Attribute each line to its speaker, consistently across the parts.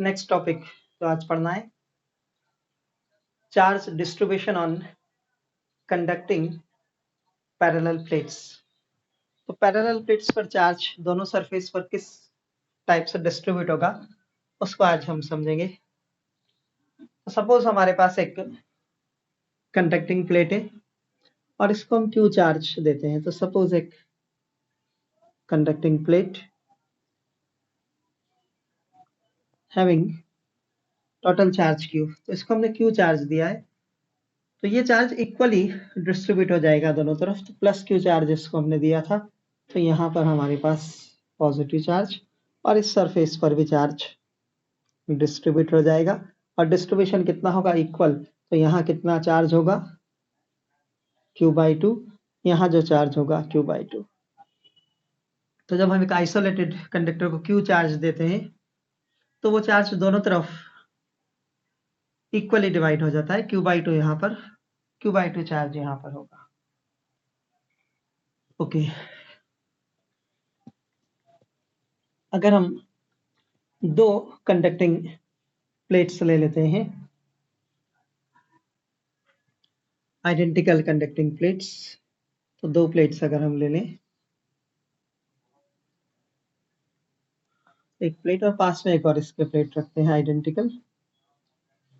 Speaker 1: Next topic जो आज पढ़ना है, charge distribution on conducting parallel plates. तो पैरेलल प्लेट्स पर चार्ज दोनों सरफेस पर किस टाइप से डिस्ट्रीब्यूट होगा उसको आज हम समझेंगे। तो सपोज हमारे पास एक कंडक्टिंग प्लेट है और इसको हम क्यू चार्ज देते हैं। तो सपोज एक conducting plate having total charge Q, तो इसको हमने क्यू चार्ज दिया है। तो ये चार्ज इक्वली डिस्ट्रीब्यूट हो जाएगा दोनों तरफ। तो प्लस क्यू चार्ज इसको हमने दिया था, तो यहाँ पर हमारे पास पॉजिटिव चार्ज और इस सरफेस पर भी चार्ज डिस्ट्रीब्यूट हो जाएगा। और डिस्ट्रीब्यूशन कितना होगा? इक्वल। तो यहाँ कितना चार्ज होगा? Q/2। यहाँ जो चार्ज होगा Q/2। तो जब हम एक आइसोलेटेड कंडक्टर को Q चार्ज देते हैं तो वो चार्ज दोनों तरफ इक्वली डिवाइड हो जाता है। Q/2 यहाँ पर, Q/2 चार्ज यहाँ पर होगा। ओके, अगर हम दो कंडक्टिंग प्लेट्स ले लेते हैं, आइडेंटिकल कंडक्टिंग प्लेट्स, तो दो प्लेट्स अगर हम ले लें, एक प्लेट और पास में एक और इसके प्लेट रखते हैं आइडेंटिकल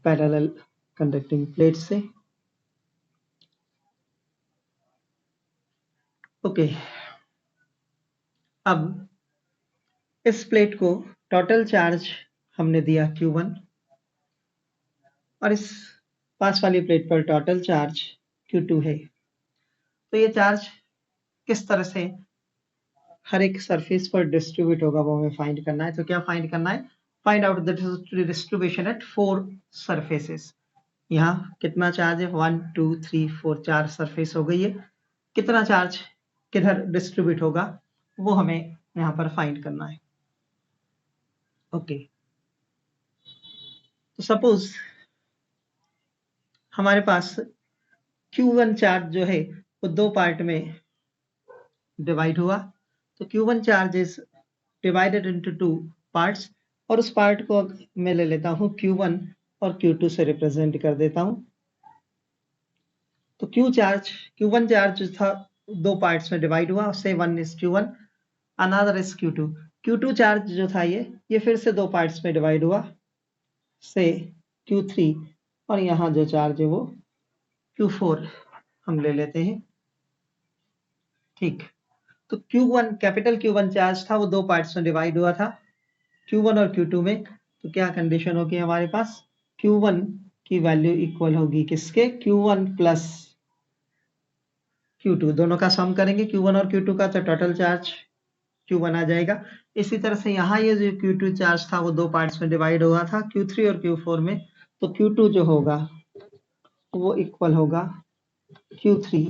Speaker 1: पैरेलल कंडक्टिंग प्लेट से। ओके, अब इस प्लेट को टोटल चार्ज हमने दिया Q1 और इस पास वाली प्लेट पर टोटल चार्ज Q2 है। तो ये चार्ज किस तरह से हर एक सरफेस पर डिस्ट्रीब्यूट होगा वो हमें फाइंड करना है। तो क्या फाइंड करना है? Find out the distribution at 4 surfaces. यहाँ कितना चार्ज है? 1 2 3 4, 4 सरफेस हो गई है। कितना चार्ज किधर डिस्ट्रीब्यूट होगा वो हमें यहाँ पर फाइंड करना है। ओके, तो सपोज हमारे पास Q1 चार्ज जो है वो दो पार्ट में डिवाइड हुआ। तो Q1 charge is divided into 2 parts और उस पार्ट को मैं ले लेता हूँ Q1 और Q2 से रिप्रेजेंट कर देता हूँ। तो Q1 चार्ज था दो पार्ट्स में डिवाइड हुआ, उससे one is Q1, another is Q2। Q2 charge जो था ये फिर से दो पार्ट्स में डिवाइड हुआ, से Q3, और यहाँ जो चार्ज है वो Q4 हम ले लेते हैं। ठीक, तो Q1 कैपिटल Q1 चार्ज था वो दो पार्ट्स में डिवाइड हुआ था, Q1 और Q2 में। तो क्या कंडीशन होगी हमारे पास? Q1 की वैल्यू इक्वल होगी किसके? Q1 प्लस Q2, दोनों का सम करेंगे Q1 और Q2 का, तो टोटल चार्ज Q1 आ जाएगा। इसी तरह से यहाँ ये जो Q2 चार्ज था वो दो पार्ट्स में डिवाइड हुआ था, Q3 और Q4 में। तो Q2 जो होगा वो इक्वल होगा Q3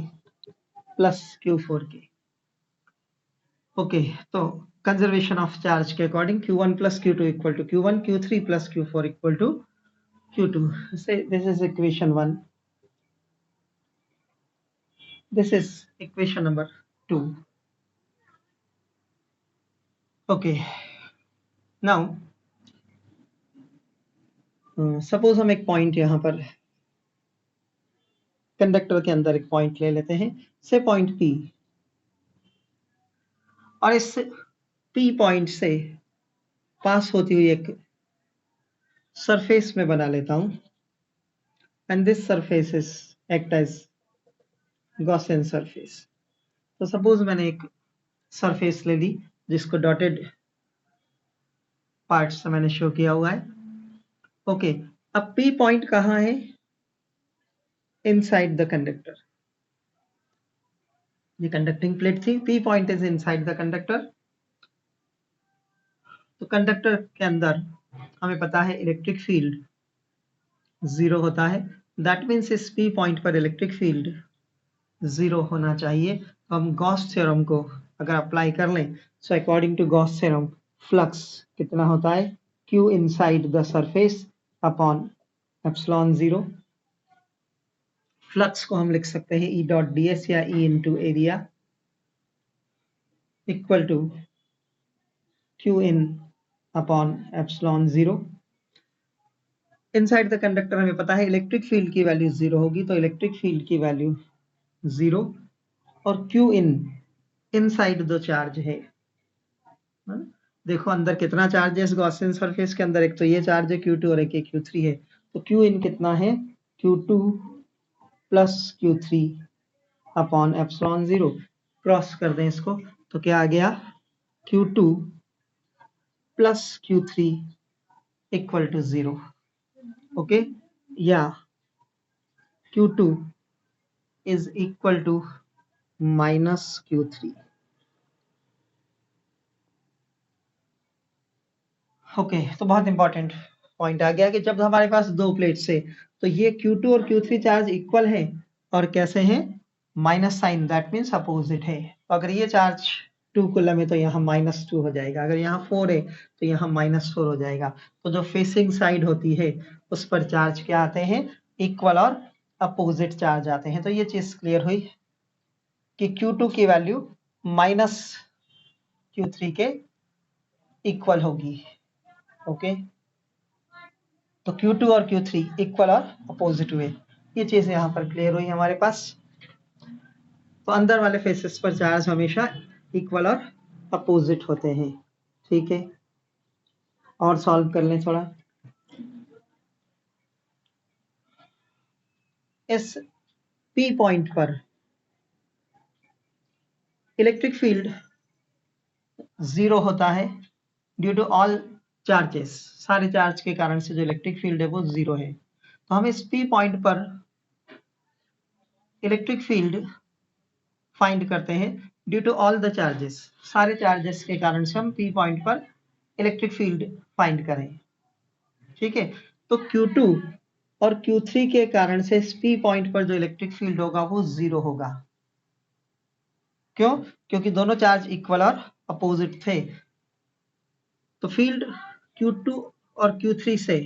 Speaker 1: प्लस Q4 के। ओके, तो कंजर्वेशन ऑफ चार्ज के according Q1 plus Q2 equal to Q1, Q3 plus Q4 equal to Q2. Say this is equation 1. This is equation number 2. Okay. Now, suppose हम एक point यहाँ पर conductor के अंदर एक पॉइंट ले लेते हैं, से पॉइंट P, और इस P पॉइंट से पास होती हुई एक सरफेस में बना लेता हूं, and this surface is act as Gaussian surface. तो सपोज मैंने एक सरफेस ले ली जिसको डॉटेड पार्ट से मैंने शो किया हुआ है। ओके, अब P पॉइंट कहाँ है? Inside the conductor. ये कंडक्टिंग प्लेट थी, P point is inside the conductor. तो कंडक्टर के अंदर हमें पता है इलेक्ट्रिक फील्ड 0 होता है। दैट मीन्स इस P पॉइंट पर इलेक्ट्रिक फील्ड 0 होना चाहिए। तो हम गॉस थ्योरम को अगर अप्लाई कर लें, so according to Gauss theorem flux कितना होता है? Q inside the surface upon epsilon 0। Flux को हम लिख सकते हैं E डॉट ds या E into area equal to Q in upon epsilon 0। Inside the conductor हमें पता है इलेक्ट्रिक फील्ड की वैल्यू 0 होगी, तो इलेक्ट्रिक फील्ड की वैल्यू 0 और क्यू इन इनसाइड दो चार्ज है। देखो अंदर कितना चार्ज है इस गॉसियन सरफेस के अंदर, एक तो ये चार्ज है Q2 और एक Q3 है, तो क्यू इन कितना है Q2 plus Q3 upon epsilon 0। Cross कर दें इसको तो क्या आ गया Q2 plus Q3 equal to 0। Okay, या Q2 is equal to minus Q3। Okay, तो बहुत इंपॉर्टेंट पॉइंट आ गया कि जब हमारे पास दो प्लेट्स है तो ये Q2 और Q3 चार्ज इक्वल है और कैसे हैं, minus sign, that means opposite है। तो अगर ये चार्ज 2 कूलम है तो यहाँ -2 हो जाएगा, अगर यहाँ 4 है तो यहाँ -4 हो जाएगा। तो जो फेसिंग साइड होती है उस पर चार्ज क्या आते हैं, इक्वल और अपोजिट चार्ज आते हैं। तो ये चीज क्लियर हुई कि Q2 की वैल्यू माइनस Q3 के इक्वल होगी। ओके, तो Q2 और Q3 इक्वल और अपोजिट हुए, ये चीज यहाँ पर क्लियर हुई हमारे पास। तो अंदर वाले फेसेस पर चार्ज हमेशा इक्वल और अपोजिट होते हैं। ठीक है, और सॉल्व कर लें थोड़ा। इस P पॉइंट पर इलेक्ट्रिक फील्ड 0 होता है ड्यू टू ऑल चार्जेस, सारे चार्ज के कारण से जो इलेक्ट्रिक फील्ड है वो 0 है। तो हम इस P पॉइंट पर इलेक्ट्रिक फील्ड फाइंड करते हैं due to all the charges, सारे चार्जेस के कारण से हम P पॉइंट पर इलेक्ट्रिक फील्ड फाइंड करें। ठीक है, तो Q2 और Q3 के कारण से P पॉइंट पर जो इलेक्ट्रिक फील्ड होगा वो 0 होगा। क्यों? क्योंकि दोनों चार्ज इक्वल और अपोजिट थे। तो फील्ड Q2 और Q3 से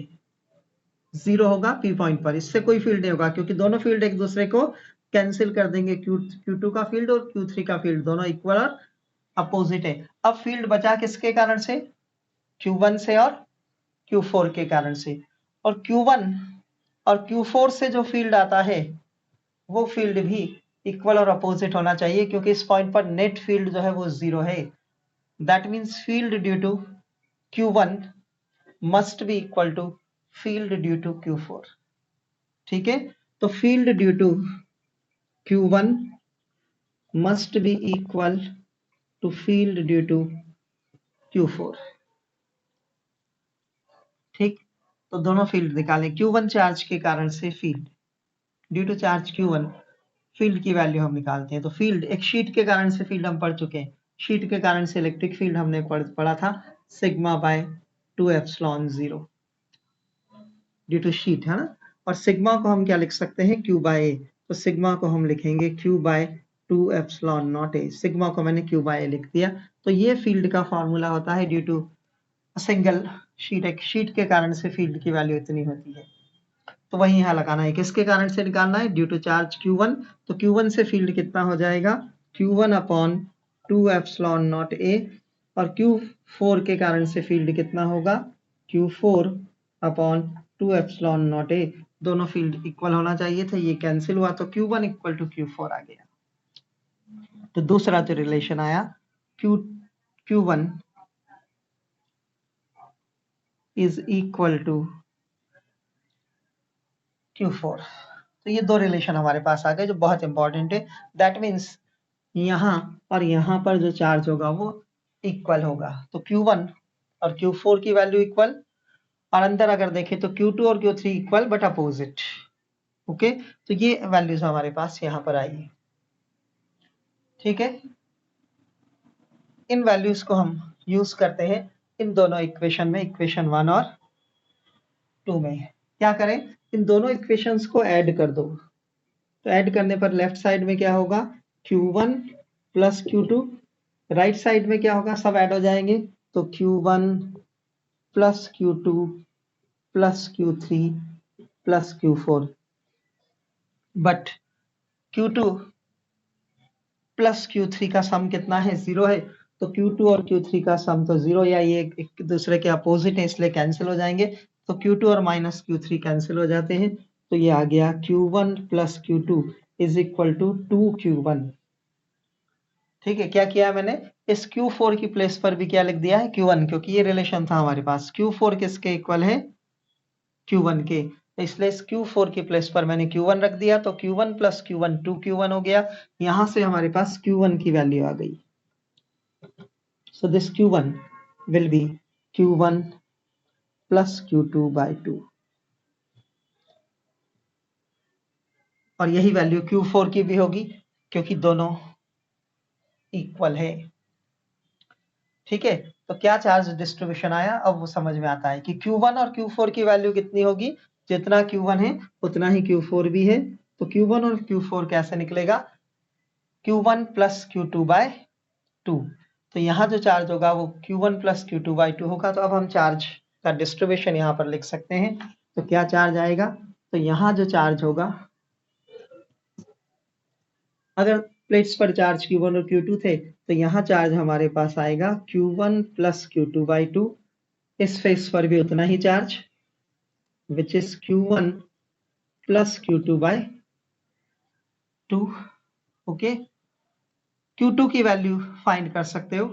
Speaker 1: 0 होगा P पॉइंट पर, इससे कोई फील्ड नहीं होगा क्योंकि दोनों फील्ड एक दूसरे को कैंसिल कर देंगे। Q2 का फील्ड और Q3 का फील्ड दोनों इक्वल और अपोजिट है। अब फील्ड बचा किसके कारण से, Q1 से और Q4 के कारण से। और Q1 और Q4 से जो फील्ड आता है वो फील्ड भी इक्वल और अपोजिट होना चाहिए क्योंकि इस पॉइंट पर नेट फील्ड जो है वो 0 है। That means field due to Q1 must be equal to field due to Q4। ठीक है, तो field due to Q1 must be equal to field due to Q4। ठीक, तो दोनों फील्ड निकालें। Q1 चार्ज के कारण से field due to charge Q1, field की वैल्यू हम निकालते हैं। तो फील्ड एक शीट के कारण से फील्ड हम पढ़ चुके हैं, शीट के कारण से इलेक्ट्रिक फील्ड हमने पढ़ा था sigma by 2 epsilon 0 due to sheet, है ना। और सिग्मा को हम क्या लिख सकते हैं, Q बाय ए। तो सिग्मा को हम लिखेंगे Q by 2 epsilon not A. Sigma को मैंने Q बाय ए लिख दिया। तो ये फील्ड का फॉर्मूला होता है ड्यू टू सिंगल शीट, एक शीट के कारण से फील्ड की वैल्यू इतनी होती है। तो वही यहाँ लगाना है, किसके कारण से निकालना है, ड्यू टू चार्ज Q1। तो Q1 से फील्ड कितना हो जाएगा, Q1 अपॉन 2 एप्सिलॉन नॉट ए। और Q4 के कारण से फील्ड कितना होगा, Q4 अपॉन 2 एप्सिलॉन नॉट ए। दोनों फील्ड इक्वल होना चाहिए था, ये कैंसिल हुआ तो Q1 इक्वल टू Q4 आ गया। तो दूसरा जो रिलेशन आया Q1 is equal to Q4। तो ये दो रिलेशन हमारे पास आ गए जो बहुत इंपॉर्टेंट है। दैट मीन्स यहाँ और यहाँ पर जो चार्ज होगा वो इक्वल होगा। तो Q1 और Q4 की वैल्यू इक्वल, और अंदर अगर देखें तो Q2 और Q3 equal but opposite. Okay, तो ये वैल्यूज हमारे पास यहाँ पर आई। ठीक है, इन वैल्यूज को हम यूज करते हैं इन दोनों इक्वेशन में, इक्वेशन 1 और 2 में। क्या करें, इन दोनों इक्वेशंस को ऐड कर दो। तो ऐड करने पर लेफ्ट साइड में क्या होगा, Q1 plus Q2। Right side में क्या होगा, सब ऐड हो जाएंगे। तो Q1 plus Q2 plus Q3 plus Q4। But Q2 plus Q3 का सम कितना है, 0 है। तो Q2 और Q3 का सम तो 0, या ये एक दूसरे के अपोजिट है इसलिए कैंसिल हो जाएंगे। तो Q2 और माइनस Q3 कैंसिल हो जाते हैं, तो ये आ गया Q1 plus Q2 is equal to 2Q1। ठीक है, क्या किया मैंने, इस Q4 की प्लेस पर भी क्या लिख दिया है, Q1, क्योंकि ये रिलेशन था हमारे पास। Q4 किसके इक्वल है, Q1 के, तो इसलिए इस Q4 की प्लेस पर मैंने Q1 रख दिया, तो Q1 प्लस Q1 2Q1 हो गया। यहां से हमारे पास Q1 की वैल्यू आ गई। So this Q1 will be Q1 plus Q2 by 2, और यही वैल्यू Q4 की भी होगी क्योंकि दोनों इक्वल है। ठीक है, तो क्या चार्ज डिस्ट्रीब्यूशन आया, अब वो समझ में आता है कि Q1 और Q4 की वैल्यू कितनी होगी, जितना Q1 है उतना ही Q4 भी है। तो Q1 और Q4 कैसे निकलेगा, Q1 प्लस Q2 बाय 2। तो यहाँ जो चार्ज होगा वो Q1 प्लस Q2 बाय 2 होगा। तो अब हम चार्ज का डिस्ट्रीब्यूशन यहाँ पर लिख सकते हैं। तो क्या चार्ज आएगा, तो यहाँ जो चार्ज होगा, अगर प्लेट्स पर चार्ज Q1 और Q2 थे, तो यहाँ चार्ज हमारे पास आएगा Q1 प्लस Q2 बाई 2। इस फेस पर भी उतना ही charge, which is Q1 plus Q2 by 2। Okay, Q2 की वैल्यू फाइंड कर सकते हो।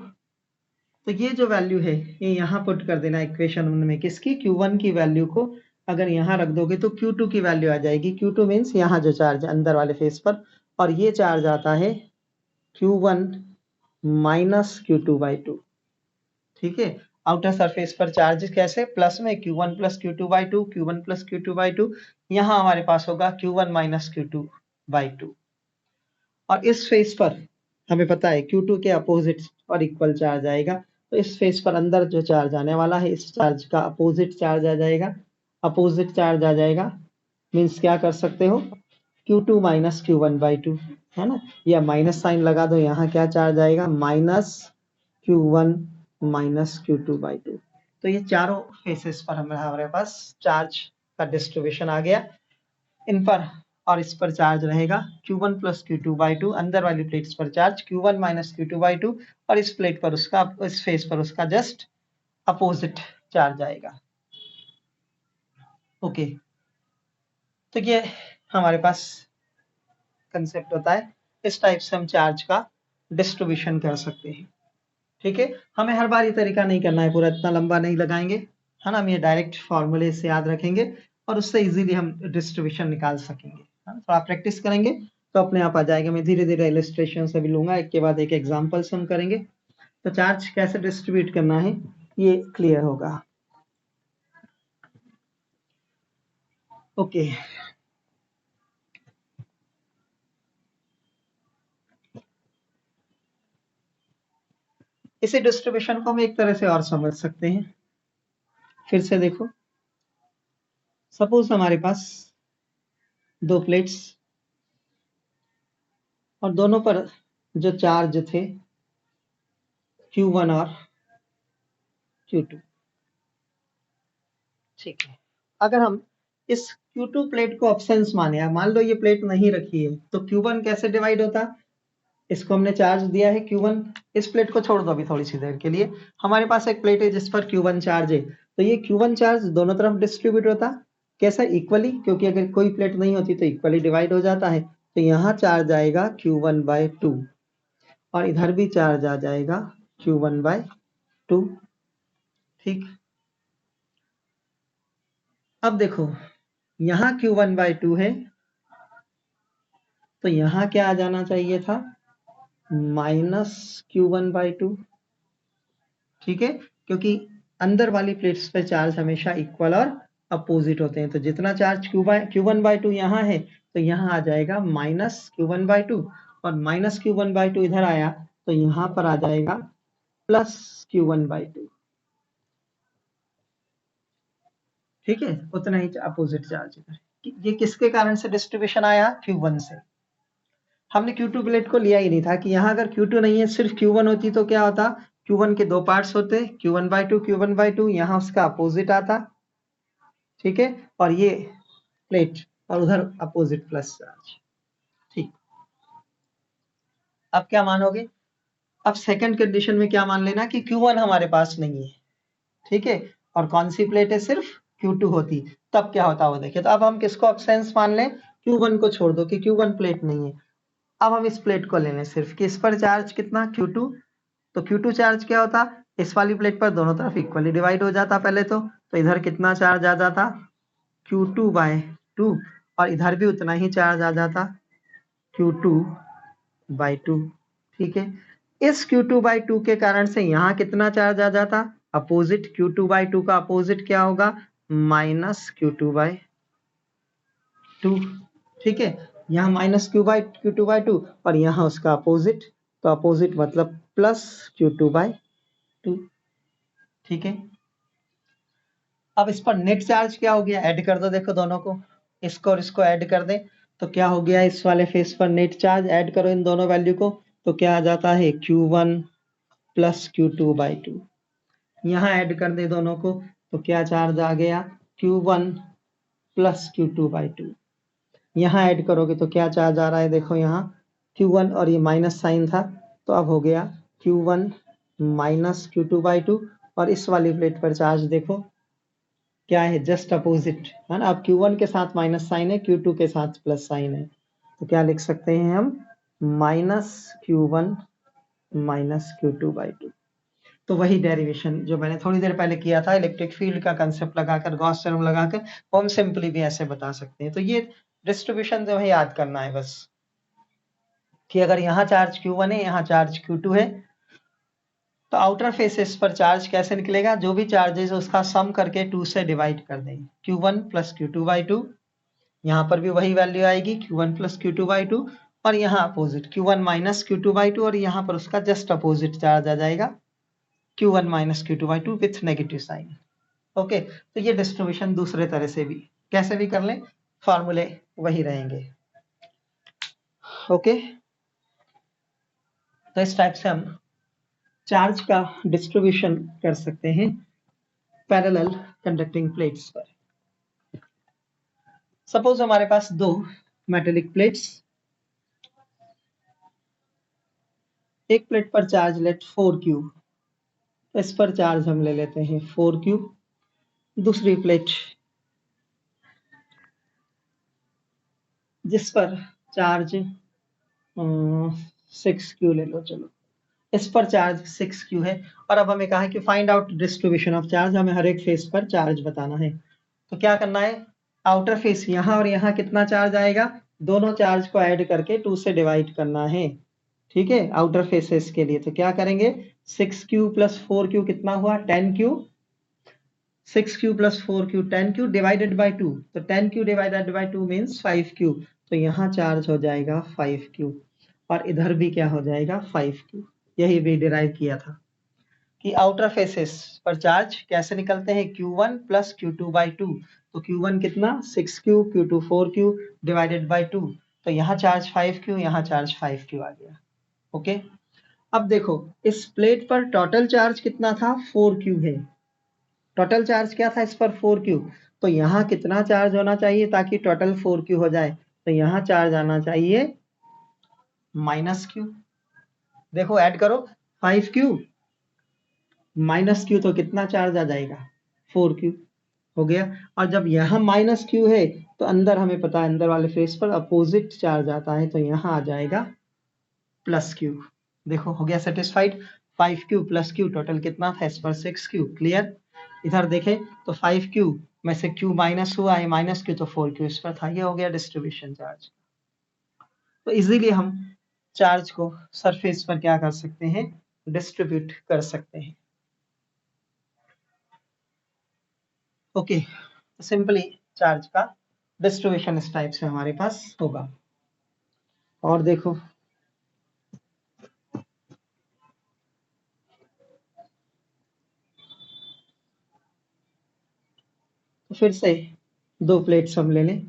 Speaker 1: तो ये जो वैल्यू है ये यहाँ पुट कर देना इक्वेशन में, किसकी, Q1 की वैल्यू को अगर यहाँ रख दोगे तो Q2 की वैल्यू आ जाएगी। Q2 मीन्स यहाँ जो चार्ज है अंदर वाले फेस पर, और ये चार्ज आता है Q1 माइनस Q2 बाई 2। ठीक है, आउटर सरफेस पर चार्ज कैसे, प्लस में Q1 plus Q2 by 2, Q1 plus Q2 by 2, यहाँ हमारे पास होगा Q1 माइनस Q2 बाई 2। और इस फेस पर हमें पता है Q2 के अपोजिट और इक्वल चार्ज आएगा, तो इस फेस पर अंदर जो चार्ज आने वाला है इस चार्ज का अपोजिट चार्ज आ जाएगा। अपोजिट चार्ज आ जाएगा मीन्स क्या कर सकते हो, Q2 माइनस Q1 बाई 2, है ना, या माइनस साइन लगा दो, यहाँ क्या चार्ज आएगा, minus Q1 minus Q2 by 2। तो ये चारों फेसेस पर हमारे पास चार्ज का डिस्ट्रीब्यूशन आ गया। इन पर और इस पर चार्ज रहेगा Q1 प्लस Q2 बाई 2, अंदर वाली प्लेट्स पर charge Q1 minus Q2 by 2, और इस प्लेट पर उसका, इस फेस पर उसका जस्ट अपोजिट चार्ज आएगा। ओके, तो ये हमारे पास कंसेप्ट होता है, इस टाइप से हम चार्ज का डिस्ट्रीब्यूशन कर सकते हैं। ठीक है, हमें हर बार ये तरीका नहीं करना है, पूरा इतना लंबा नहीं लगाएंगे, है ना, हम ये डायरेक्ट फॉर्मूले से याद रखेंगे और उससे इजीली हम डिस्ट्रीब्यूशन निकाल सकेंगे। थोड़ा प्रैक्टिस करेंगे तो अपने आप आ जाएगा। मैं धीरे धीरे इलस्ट्रेशन से भी लूंगा, एक के बाद एक एग्जाम्पल्स हम करेंगे, तो चार्ज कैसे डिस्ट्रीब्यूट करना है ये क्लियर होगा। ओके, इसी डिस्ट्रीब्यूशन को हम एक तरह से और समझ सकते हैं। फिर से देखो, सपोज हमारे पास दो प्लेट्स और दोनों पर जो चार्ज थे Q1 और Q2। ठीक है, अगर हम इस Q2 प्लेट को ऑप्शंस माने, मान लो ये प्लेट नहीं रखी है, तो Q1 कैसे डिवाइड होता, इसको हमने चार्ज दिया है Q1, इस प्लेट को छोड़ दो अभी थोड़ी सी देर के लिए, हमारे पास एक प्लेट है जिस पर Q1 चार्ज है, तो ये Q1 चार्ज दोनों तरफ डिस्ट्रीब्यूट होता, कैसा, इक्वली, क्योंकि अगर कोई प्लेट नहीं होती तो इक्वली डिवाइड हो जाता है। तो यहाँ चार्ज आएगा Q1 बाय 2 और इधर भी चार्ज आ जाएगा Q1 बाय 2। ठीक, अब देखो यहाँ Q1 बाय 2 है, तो यहाँ क्या आ जाना चाहिए था, माइनस Q1 बाय 2। ठीक है, क्योंकि अंदर वाली प्लेट्स पे चार्ज हमेशा इक्वल और अपोजिट होते हैं, तो जितना चार्ज Q1 बाय 2 यहाँ है, तो यहाँ आ जाएगा माइनस Q1 बाय 2, और माइनस Q1 बाय 2 इधर आया तो यहाँ पर आ जाएगा प्लस Q1 बाय 2। ठीक है, उतना ही अपोजिट चार्ज इधर। ये किसके कारण से डिस्ट्रीब्यूशन आया, Q1 से। हमने Q2 प्लेट को लिया ही नहीं था कि यहाँ अगर Q2 नहीं है सिर्फ Q1 होती तो क्या होता, Q1 के दो पार्ट्स होते, Q1 बाय 2, Q1 बाय 2, यहाँ उसका अपोजिट आता। ठीक है, और ये प्लेट और उधर अपोजिट प्लस चार्ज। ठीक, अब क्या मानोगे, अब सेकंड कंडीशन में क्या मान लेना कि Q1 हमारे पास नहीं है। ठीक है, और कौन सी प्लेट है, सिर्फ Q2 होती तब क्या होता वो देखिए। तो अब हम किसको अब्सेंस मान लें, Q1 को छोड़ दो कि Q1 प्लेट नहीं है। अब हम इस प्लेट को ले लें सिर्फ कि इस पर चार्ज कितना Q2, तो Q2 चार्ज क्या होता, इस वाली प्लेट पर दोनों तरफ इक्वली डिवाइड हो जाता पहले तो इधर कितना चार्ज आ जाता Q2/2 और इधर भी उतना ही चार्ज आ जाता Q2/2। ठीक है, इस Q2/2 के कारण से यहाँ कितना चार्ज आ जाता, अपोजिट Q2/2 का अपोजिट क्या होगा, -Q2/2। ठीक है, यहाँ -Q2/2 और यहाँ उसका अपोजिट, तो अपोजिट मतलब +Q2/2। ठीक है, अब इस पर नेट चार्ज क्या हो गया, ऐड कर दो, देखो दोनों को, इसको और इसको ऐड कर दें तो क्या हो गया, इस वाले फेस पर नेट चार्ज ऐड करो इन दोनों वैल्यू को तो क्या आ जाता है Q1 + Q2/2। यहाँ ऐड कर दे दोनों को तो क्या चार्ज आ गया Q1 + Q2/2। यहाँ ऐड करोगे तो क्या चार्ज आ रहा है, देखो यहाँ Q1 और ये माइनस साइन था तो अब हो गया Q1 - Q2/2 और इस वाली प्लेट पर चार्ज देखो क्या है, जस्ट अपोजिट है ना। अब Q1 के साथ माइनस साइन है, Q2 के साथ प्लस साइन है, तो क्या लिख सकते हैं हम -Q1 - Q2/2। तो वही डेरिवेशन जो मैंने थोड़ी देर पहले किया था इलेक्ट्रिक फील्ड का कंसेप्ट लगाकर, गॉस थ्योरम लगाकर, वो हम सिंपली भी ऐसे बता सकते हैं। तो ये डिस्ट्रीब्यूशन जो है याद करना है बस कि अगर यहाँ चार्ज Q1 है, यहाँ चार्ज Q2 है, तो आउटर फेसेस पर चार्ज कैसे निकलेगा, जो भी चार्जेस उसका सम करके 2 से डिवाइड कर देंगे, Q1 + Q2/2। यहाँ पर भी वही वैल्यू आएगी Q1 + Q2/2 और यहाँ अपोजिट Q1 - Q2/2 और यहाँ पर उसका जस्ट अपोजिट चार्ज आ जाएगा Q1 - Q2/2 with negative sign. Okay, तो ये डिस्ट्रीब्यूशन दूसरे तरह से भी कैसे भी कर लें, फॉर्मूले वही रहेंगे। ओके, तो इस टाइप से हम चार्ज का डिस्ट्रीब्यूशन कर सकते हैं पैरेलल कंडक्टिंग प्लेट्स पर। सपोज हमारे पास दो मेटेलिक प्लेट्स, एक प्लेट पर चार्ज लेट 4Q, इस पर चार्ज हम ले लेते हैं 4Q। दूसरी प्लेट जिस पर चार्ज 6Q ले लो, चलो इस पर चार्ज 6Q है और अब हमें कहा है कि find out distribution of charge, हमें हर एक फेस पर चार्ज बताना है। तो क्या करना है, आउटर फेस यहाँ और यहाँ कितना चार्ज आएगा, दोनों चार्ज को ऐड करके 2 से डिवाइड करना है। ठीक है, आउटर फेसेस के लिए तो क्या करेंगे, 6Q + 4Q कितना हुआ 10Q, 6Q + 4Q 10Q divided by 2, तो 10Q divided by 2 means 5Q, तो यहाँ चार्ज हो जाएगा 5Q और इधर भी क्या हो जाएगा 5Q। यही भी डिराइव किया था कि आउटर फेसेस पर चार्ज कैसे निकलते हैं, Q1 + Q2/2, तो Q1 कितना 6Q, Q2 4Q divided by 2, तो यहाँ चार्ज 5Q, यहाँ चार्ज 5Q आ गया। ओके, अब देखो इस प्लेट पर टोटल चार्ज कितना था 4Q है, टोटल चार्ज क्या था इस पर 4Q, तो यहाँ कितना चार्ज होना चाहिए ताकि टोटल 4Q हो जाए, तो यहाँ चार्ज आना चाहिए -Q। देखो ऐड करो 5Q -Q तो कितना चार्ज आ जाएगा 4Q हो गया। और जब यहाँ -Q है तो अंदर हमें पता है अंदर वाले फेस पर अपोजिट चार्ज आता है, तो यहाँ आ जाएगा +Q। देखो हो गया सेटिस्फाइड, 5Q + Q टोटल कितना था इस पर 6Q। क्लियर, इधर देखें तो 5Q में से Q माइनस हुआ है, -Q तो 4Q इस पर था। ये हो गया डिस्ट्रीब्यूशन चार्ज। तो इजीली हम चार्ज को सरफेस पर क्या कर सकते हैं, डिस्ट्रीब्यूट कर सकते हैं। ओके, सिंपली चार्ज का डिस्ट्रीब्यूशन इस टाइप से हमारे पास होगा। और देखो तो फिर से दो प्लेट्स हम ले लें,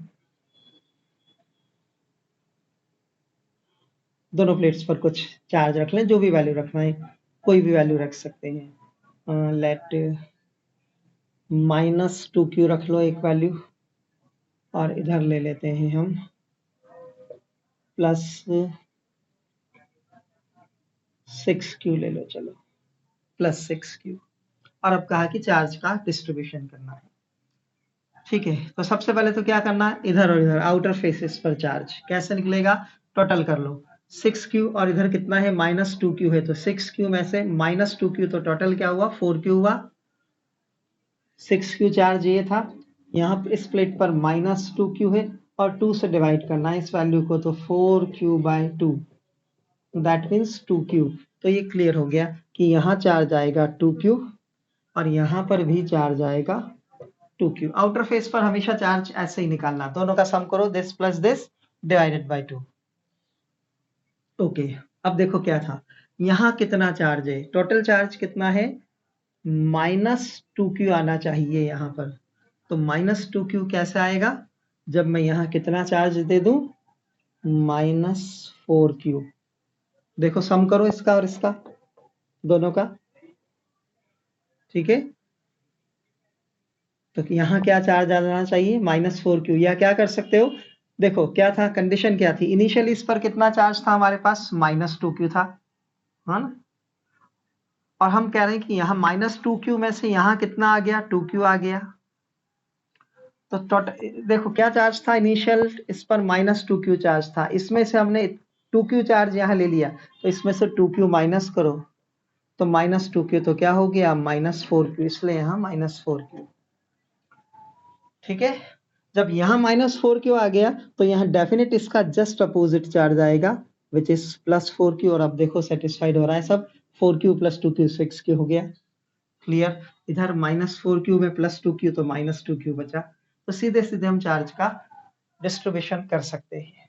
Speaker 1: दोनों प्लेट्स पर कुछ चार्ज रख लें, जो भी वैल्यू रखना है कोई भी वैल्यू रख सकते हैं। लेट -2Q रख लो एक वैल्यू और इधर ले लेते हैं हम +6Q ले लो, चलो +6Q। और अब कहा कि चार्ज का डिस्ट्रीब्यूशन करना है। ठीक है, तो सबसे पहले तो क्या करना है, इधर और इधर आउटर फेसेस पर चार्ज कैसे निकलेगा, टोटल कर लो। 6q और इधर कितना है -2q है, तो 6q में से -2q तो टोटल क्या हुआ 4q हुआ। 6q चार्ज ये था, यहाँ पे इस प्लेट पर -2q है और 2 से डिवाइड करना है इस वैल्यू को, तो 4q/2 दैट मीन्स 2q। तो ये क्लियर हो गया कि यहाँ चार्ज आएगा 2q और यहाँ पर भी चार्ज आएगा 2q। आउटर फेस पर हमेशा चार्ज ऐसे ही निकालना, दोनों का सम करो, this plus this divided by 2। Okay, अब देखो क्या था, यहाँ कितना चार्ज है, टोटल चार्ज कितना है -2q आना चाहिए यहाँ पर। तो -2q कैसे आएगा, जब मैं यहाँ कितना चार्ज दे दूं -4q। देखो सम करो इसका और इसका, दोनों का, ठीक है। तो यहाँ क्या चार्ज आना चाहिए -4q, या क्या कर सकते हो, देखो क्या था, कंडीशन क्या थी, इनिशियली इस पर कितना चार्ज था हमारे पास -2q था, है ना। और हम कह रहे हैं कि यहाँ -2q में से यहाँ कितना आ गया 2q आ गया। तो टोटल देखो क्या चार्ज था इनिशियल, इस पर -2q चार्ज था, इसमें से हमने 2q चार्ज यहाँ ले लिया, तो इसमें से 2q माइनस करो, तो -2q तो क्या हो गया -4q, इसलिए यहाँ -4q। ठीक है, जब यहाँ -4q आ गया तो यहाँ डेफिनेट इसका जस्ट अपोजिट चार्ज आएगा विच इज +4q। और अब देखो सेटिस्फाइड हो रहा है सब, 4q + 2q 6q हो गया, क्लियर। इधर -4q में +2q तो -2q बचा, तो सीधे सीधे हम चार्ज का डिस्ट्रीब्यूशन कर सकते हैं।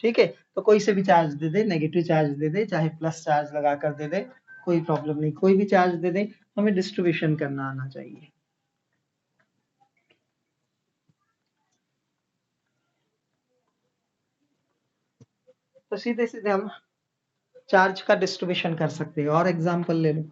Speaker 1: ठीक है, तो कोई से भी चार्ज दे दे, नेगेटिव चार्ज दे दे, चाहे प्लस चार्ज लगा कर दे दे, कोई प्रॉब्लम नहीं, कोई भी चार्ज दे दे, हमें डिस्ट्रीब्यूशन करना आना चाहिए। तो सीधे सीधे हम चार्ज का डिस्ट्रीब्यूशन कर सकते हैं। और एग्जांपल ले लो,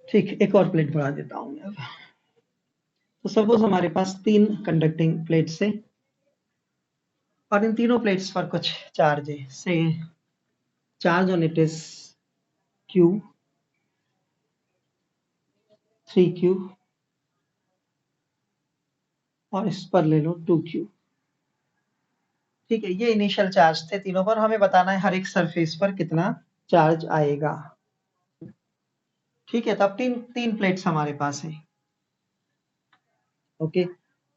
Speaker 1: ठीक, एक और प्लेट बढ़ा देता हूं मैं। तो सपोज हमारे पास 3 कंडक्टिंग प्लेट्स है और इन तीनों प्लेट्स पर कुछ चार्ज है, से charge on it is q, 3q और इस पर ले लो 2q। ठीक है, ये इनिशियल चार्ज थे तीनों पर, हमें बताना है हर एक सरफेस पर कितना चार्ज आएगा। ठीक है, तो अब तीन प्लेट्स हमारे पास है। ओके,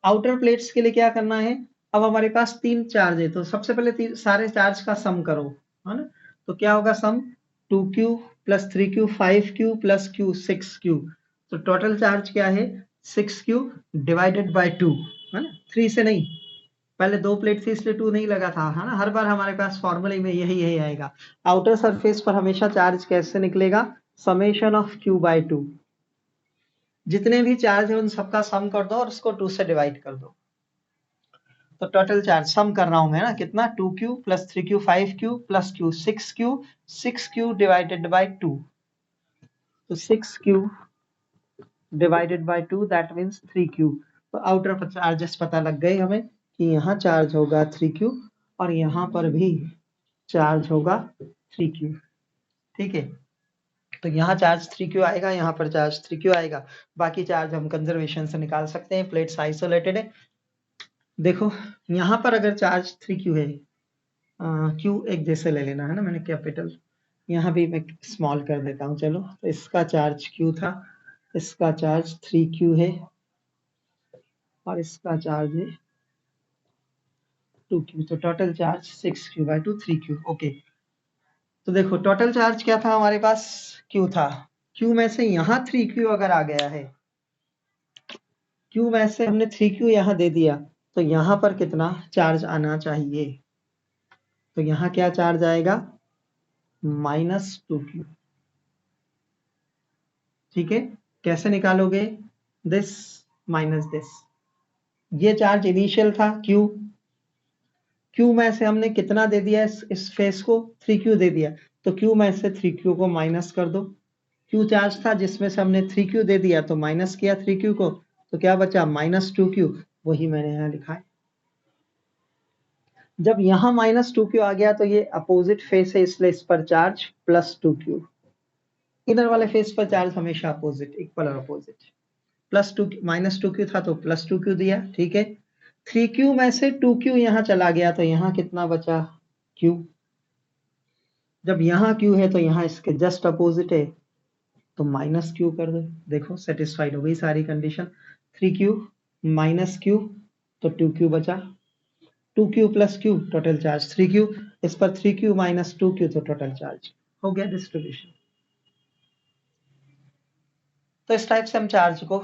Speaker 1: आउटर प्लेट्स के लिए क्या करना है, अब हमारे पास 3 चार्ज है, तो सबसे पहले सारे चार्ज का सम करो, है ना। तो क्या होगा सम, 2q + 3q 5q + q 6q। तो टोटल चार्ज क्या है 6q डिवाइडेड बाय 2, है ना, 3 से नहीं, पहले 2 प्लेट थी इसलिए 2 नहीं लगा था, है ना। हर बार हमारे पास फॉर्मूले में यही आएगा। आउटर सरफेस पर हमेशा चार्ज कैसे निकलेगा, समेशन ऑफ q/2, जितने भी चार्ज है उन सबका सम कर दो और उसको 2 से डिवाइड कर दो। तो टोटल चार्ज सम कर रहा हूं मैं ना, कितना 2q + 3q 5q + q 6q, 6q divided by 2, तो 6q divided by 2 that means 3q। तो आउटर चार्जेस पता लग गए हमें कि यहाँ चार्ज होगा 3q और यहाँ पर भी चार्ज होगा 3q। ठीक है, तो यहाँ चार्ज 3q आएगा, यहाँ पर चार्ज 3q आएगा, बाकी चार्ज हम कंजर्वेशन से निकाल सकते हैं, प्लेट्स आइसोलेटेड है। देखो यहाँ पर अगर चार्ज 3q है, q एक जैसे ले लेना, है ना, मैंने कैपिटल, यहाँ भी मैं स्मॉल कर देता हूँ, चलो। तो इसका चार्ज q था, इसका चार्ज 3q है और इसका चार्ज है 2q, तो total charge 6q/2 3q। Okay, तो देखो टोटल चार्ज क्या था हमारे पास, q था, q में से यहाँ 3q अगर आ गया है, q में से हमने 3q यहाँ दे दिया, तो यहाँ पर कितना चार्ज आना चाहिए, तो यहाँ क्या चार्ज आएगा -2q। ठीक है, कैसे निकालोगे, दिस माइनस दिस, ये चार्ज इनिशियल था q में से हमने कितना दे दिया, इस फेस को 3q दे दिया, तो q में से 3q को माइनस कर दो, q चार्ज था जिसमें से हमने 3q दे दिया, तो माइनस किया 3q को, तो क्या बचा -2q, वही मैंने यहाँ लिखा है। जब यहाँ -2q आ गया तो ये अपोजिट फेस है, इसलिए इस पर चार्ज +2q। इधर वाले फेस पर चार्ज हमेशा अपोजिट, इक्वल और अपोजिट। -2q था तो +2q दिया, ठीक है। 3q में से 2q यहाँ चला गया तो यहाँ कितना बचा, q। जब यहाँ q है तो यहाँ इसके जस्ट अपोजिट है तो -q कर दो। देखो सेटिस्फाइड हो गई सारी कंडीशन। 3q -q तो 2q बचा, 2q + q total charge 3q, इस पर 3q - 2q तो टोटल चार्ज हो गया डिस्ट्रीब्यूशन। तो इस टाइप से हम चार्ज को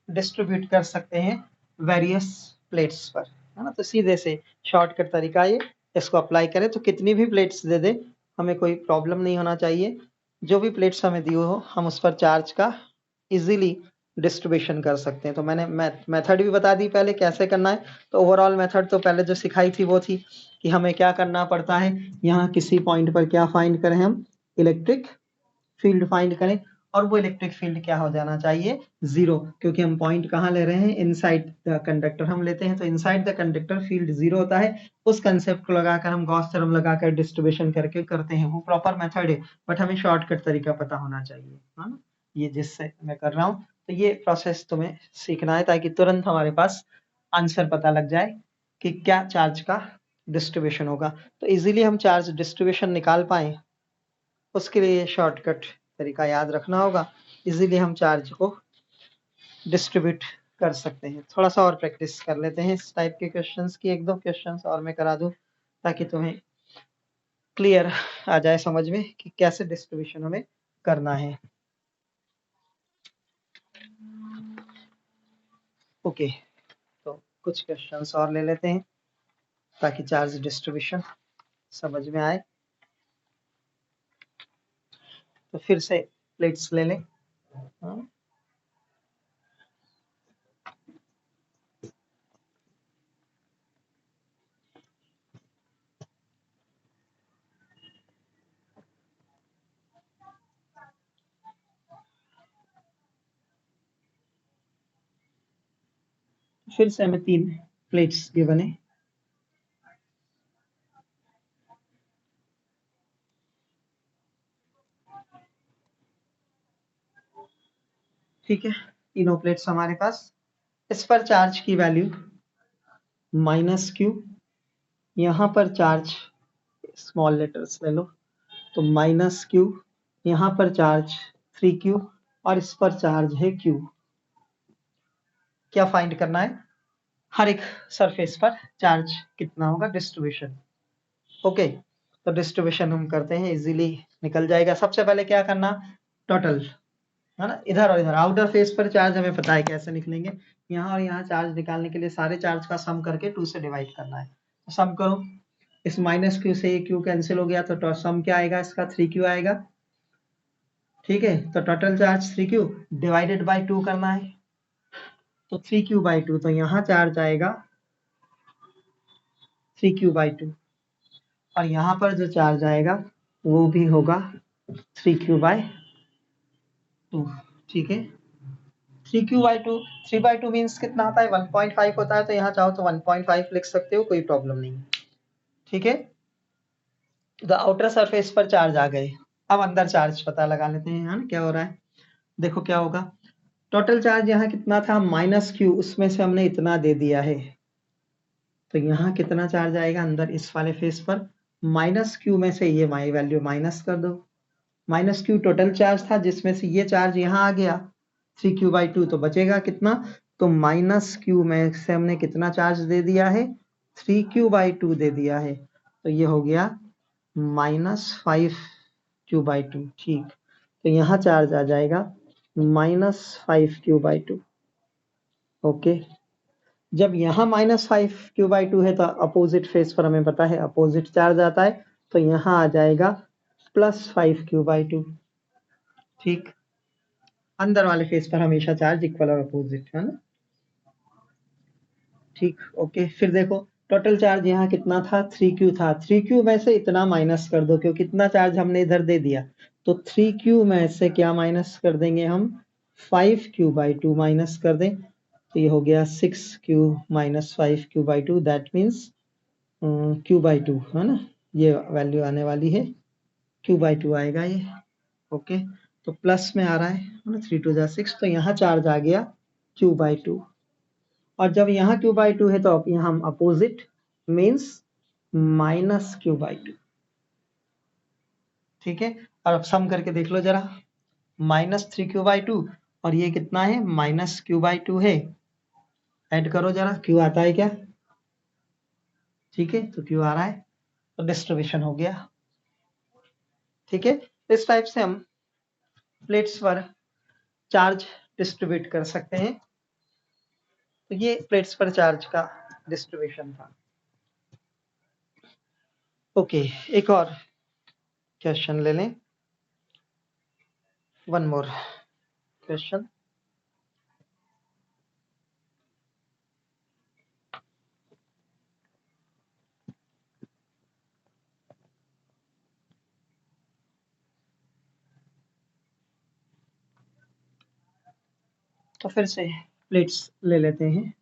Speaker 1: डिस्ट्रीब्यूट कर सकते हैं वेरियस प्लेट्स पर, है ना। तो सीधे से शॉर्टकट तरीका ये, इसको अप्लाई करें तो कितनी भी प्लेट्स दे दे हमें कोई प्रॉब्लम नहीं होना चाहिए। जो भी प्लेट्स हमें दी हो हम उस पर चार्ज का इजीली डिस्ट्रीब्यूशन कर सकते हैं। तो मैंने मेथड भी बता दी पहले कैसे करना है। तो ओवरऑल मेथड तो पहले जो सिखाई थी वो थी कि हमें क्या करना पड़ता है, यहाँ किसी पॉइंट पर क्या फाइंड करें, हम इलेक्ट्रिक फील्ड फाइंड करें, और वो इलेक्ट्रिक फील्ड क्या हो जाना चाहिए, 0, क्योंकि हम पॉइंट कहाँ ले रहे हैं, इनसाइड द कंडक्टर हम लेते हैं। तो इनसाइड द कंडक्टर फील्ड 0 होता है। उस कंसेप्ट को लगाकर हम गॉस थ्योरम लगाकर डिस्ट्रीब्यूशन करके करते हैं, वो प्रॉपर मेथड है, बट हमें शॉर्टकट तरीका पता होना चाहिए, है ना। ये जिससे मैं कर रहा हूँ, तो ये प्रोसेस तुम्हें सीखना है ताकि तुरंत हमारे पास आंसर पता लग जाए कि क्या चार्ज का डिस्ट्रीब्यूशन होगा। तो इजीली हम चार्ज डिस्ट्रीब्यूशन निकाल पाए, उसके लिए शॉर्टकट तरीका याद रखना होगा। इजीली हम चार्ज को डिस्ट्रीब्यूट कर सकते हैं। थोड़ा सा और प्रैक्टिस कर लेते हैं इस टाइप के क्वेश्चंस की, 1-2 क्वेश्चंस और मैं करा दूं ताकि तुम्हें क्लियर आ जाए समझ में कि कैसे डिस्ट्रीब्यूशन हमें करना है। ओके, तो कुछ क्वेश्चंस और ले लेते हैं ताकि चार्ज डिस्ट्रीब्यूशन समझ में आए। तो फिर से प्लेट्स ले लें। फिर से हमें 3 प्लेट्स गिवन है। ठीक है, तीनों प्लेट्स हमारे पास। इस पर चार्ज की वैल्यू -q, यहाँ पर चार्ज स्मॉल लेटर्स ले लो तो -q, यहाँ पर चार्ज 3q और इस पर चार्ज है q। क्या फाइंड करना है, हर एक सरफेस पर चार्ज कितना होगा, डिस्ट्रीब्यूशन। ओके, तो डिस्ट्रीब्यूशन हम करते हैं, इजीली निकल जाएगा। सबसे पहले क्या करना, टोटल, है ना, इधर और इधर आउटर फेस पर चार्ज हमें पता है कैसे निकलेंगे। यहाँ और यहाँ चार्ज निकालने के लिए सारे चार्ज का सम करके 2 से डिवाइड करना है। तो सम करो, इस -q से ये q कैंसिल हो गया तो सम क्या आएगा इसका, 3q आएगा। ठीक है, तो total charge 3q divided by 2 करना है, तो 3q/2, तो यहाँ चार्ज आएगा 3q/2 और यहाँ पर जो चार्ज आएगा वो भी होगा 3q/2। ठीक है, 3q/2, 3/2 मीन्स कितना होता है, 1.5 होता है। तो यहाँ चाहो तो 1.5 लिख सकते हो, कोई प्रॉब्लम नहीं। ठीक है, तो आउटर सरफेस पर चार्ज आ गए। अब अंदर चार्ज पता लगा लेते हैं, हाँ क्या हो रहा है। देखो क्या होगा, टोटल चार्ज यहाँ कितना था, -q, उसमें से हमने इतना दे दिया है। तो यहाँ कितना चार्ज आएगा अंदर इस वाले फेस पर, -q में से ये वैल्यू माइनस कर दो। -q टोटल चार्ज था जिसमें से ये चार्ज यहाँ आ गया 3q/2, तो बचेगा कितना, तो -q में से हमने कितना चार्ज दे दिया है, 3q/2 दे दिया है। तो ये हो गया -5q/2। ठीक, तो यहाँ चार्ज आ जाएगा -5q/2। ओके, जब यहाँ -5q/2 है तो अपोजिट फेस पर हमें पता है अपोजिट चार्ज आता है, तो यहाँ आ जाएगा +5q/2। ठीक, अंदर वाले फेस पर हमेशा चार्ज इक्वल और अपोजिट, है ना। ठीक, ओके, फिर देखो टोटल चार्ज यहाँ कितना था, 3q था। 3q में से इतना माइनस कर दो क्योंकि इतना चार्ज हमने इधर दे दिया। तो 3q में से क्या माइनस कर देंगे हम, 5q/2 माइनस कर दें, तो ये हो गया 6q - 5q/2। That means Q/2 है ना, ये वैल्यू आने वाली है, Q/2 आएगा ये। ओके, तो प्लस में आ रहा है ना, 3 2 6, तो यहाँ चार्ज आ गया Q/2। और जब यहाँ Q/2 है तो अब यहाँ हम अपोजिट मीन्स माइनस Q/2। ठीक है, और अब सम करके देख लो जरा, -3Q/2 और ये कितना है, -Q/2 है। ऐड करो जरा, Q आता है क्या? ठीक है, तो Q आ रहा है, तो डिस्ट्रीब्यूशन हो गया। ठीक है, इस टाइप से हम प्लेट्स पर चार्ज डिस्ट्रीब्यूट कर सकते हैं। तो ये प्लेट्स पर चार्ज का डिस्ट्रीब्यूशन था। ओके, एक और क्वेश्चन ले लें, वन मोर क्वेश्चन। तो फिर से प्लेट्स ले लेते हैं।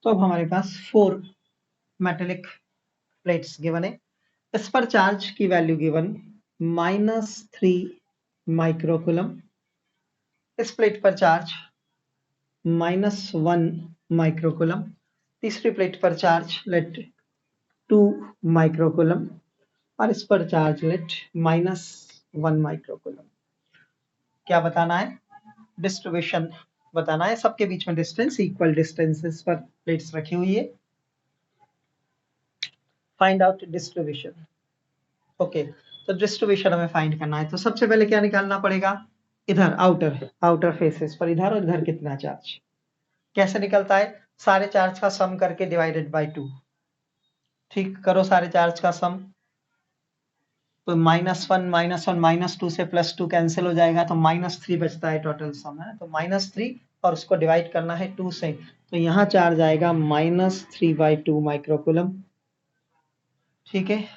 Speaker 1: तो अब हमारे पास 4 मेटेलिक प्लेट्स गिवन है। इस पर चार्ज की वैल्यू गिवन -3 माइक्रोकूलम। इस प्लेट पर चार्ज -1 माइक्रोकूलम। तीसरी प्लेट पर चार्ज लेट 2 माइक्रोकूलम और इस पर चार्ज लेट -1 माइक्रोकूलम। क्या बताना है? डिस्ट्रीब्यूशन बताना है। सबके बीच में डिस्टेंस, इक्वल डिस्टेंसेस पर प्लेट्स रखी हुई है। Find out distribution. ओके, तो डिस्ट्रीब्यूशन हमें फाइंड करना है। तो सबसे पहले क्या निकालना पड़ेगा? इधर आउटर फेसेस पर इधर और इधर कितना चार्ज। कैसे निकलता है? सारे चार्ज का सम करके डिवाइडेड बाय 2। ठीक, करो सारे चार्ज का सम। तो -1 -2 से +2 कैंसिल हो जाएगा, तो -3 बचता है टोटल सम है। तो -3 और उसको डिवाइड करना है 2 से, तो यहाँ चार्ज आएगा -3/2 माइक्रोकूलम। ठीक है,